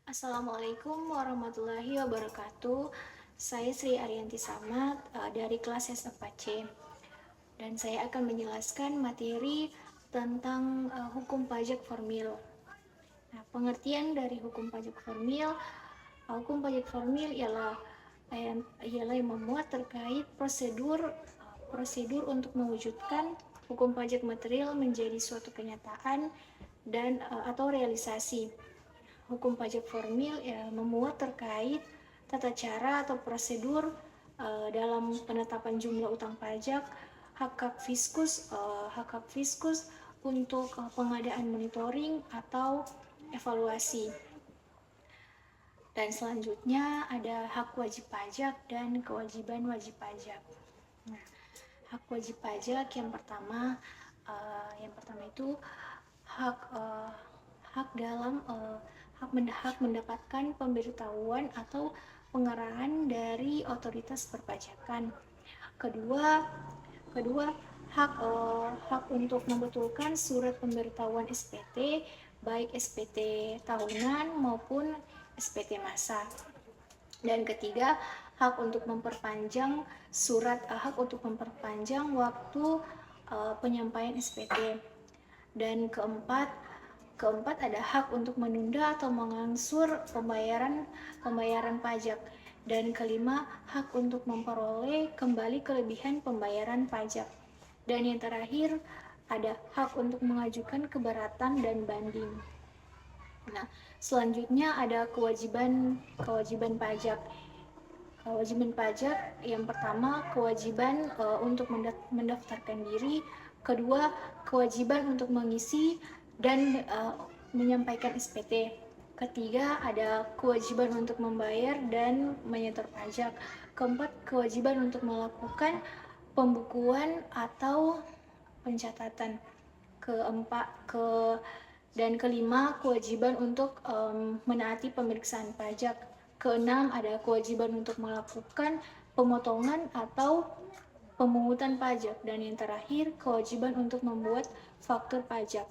Assalamualaikum warahmatullahi wabarakatuh. Saya Sri Arianti Samad dari kelas S4C dan saya akan menjelaskan materi tentang hukum pajak formil. Nah, pengertian dari hukum pajak formil, hukum pajak formil ialah yang memuat terkait prosedur untuk mewujudkan hukum pajak material menjadi suatu kenyataan dan atau realisasi. Hukum pajak formil memuat terkait tata cara atau prosedur dalam penetapan jumlah utang pajak, hak-hak fiskus untuk pengadaan monitoring atau evaluasi. Dan selanjutnya ada hak wajib pajak dan kewajiban wajib pajak. Nah, hak wajib pajak yang pertama itu hak hak dalam hak mendapatkan pemberitahuan atau pengarahan dari otoritas perpajakan. Kedua hak untuk membetulkan surat pemberitahuan SPT, baik SPT tahunan maupun SPT masa. Dan ketiga, hak untuk memperpanjang waktu penyampaian SPT. Dan keempat ada hak untuk menunda atau mengangsur pembayaran pajak. Dan kelima, hak untuk memperoleh kembali kelebihan pembayaran pajak. Dan yang terakhir ada hak untuk mengajukan keberatan dan banding. Nah, selanjutnya ada kewajiban pajak. Kewajiban pajak yang pertama kewajiban untuk mendaftarkan diri, kedua kewajiban untuk mengisi dan menyampaikan SPT, ketiga ada kewajiban untuk membayar dan menyetor pajak, keempat kewajiban untuk melakukan pembukuan atau pencatatan, dan kelima kewajiban untuk menaati pemeriksaan pajak, keenam ada kewajiban untuk melakukan pemotongan atau pemungutan pajak, dan yang terakhir kewajiban untuk membuat faktur pajak.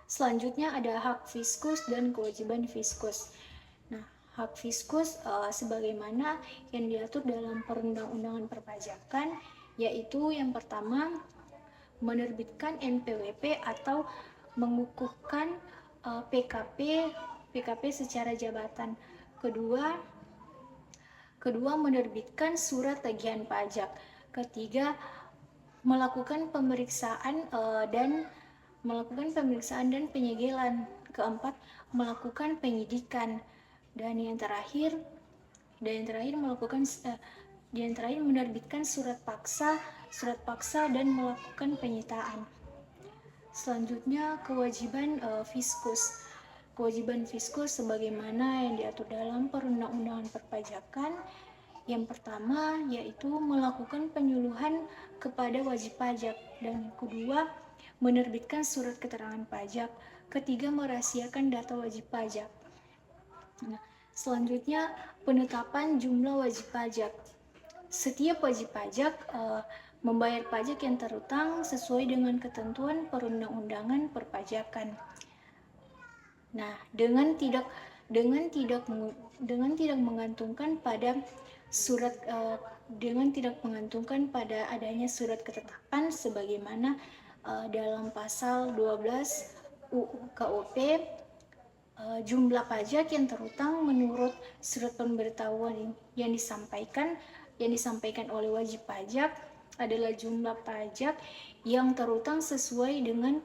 Selanjutnya ada hak fiskus dan kewajiban fiskus. Nah, hak fiskus sebagaimana yang diatur dalam perundang-undangan perpajakan, yaitu yang pertama menerbitkan NPWP atau mengukuhkan PKP secara jabatan. Kedua menerbitkan surat tagihan pajak. Ketiga melakukan pemeriksaan dan penyegelan. Keempat melakukan penyidikan. Dan yang terakhir menerbitkan surat paksa dan melakukan penyitaan. Selanjutnya kewajiban fiskus. Kewajiban fiskus sebagaimana yang diatur dalam perundang-undangan perpajakan. Yang pertama yaitu melakukan penyuluhan kepada wajib pajak, dan kedua menerbitkan surat keterangan pajak, ketiga merahasiakan data wajib pajak. Nah, selanjutnya penetapan jumlah wajib pajak. Setiap wajib pajak membayar pajak yang terutang sesuai dengan ketentuan perundang-undangan perpajakan. Nah, dengan tidak menggantungkan pada adanya surat ketetapan sebagaimana dalam pasal 12 UU KUP, jumlah pajak yang terutang menurut surat pemberitahuan yang disampaikan oleh wajib pajak adalah jumlah pajak yang terutang sesuai dengan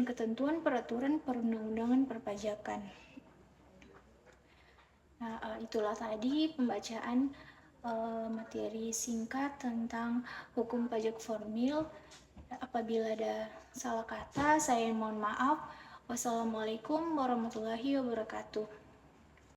ketentuan peraturan perundang-undangan perpajakan. Nah, itulah tadi pembacaan materi singkat tentang hukum pajak formil. Apabila ada salah kata, saya mohon maaf. Wassalamualaikum warahmatullahi wabarakatuh.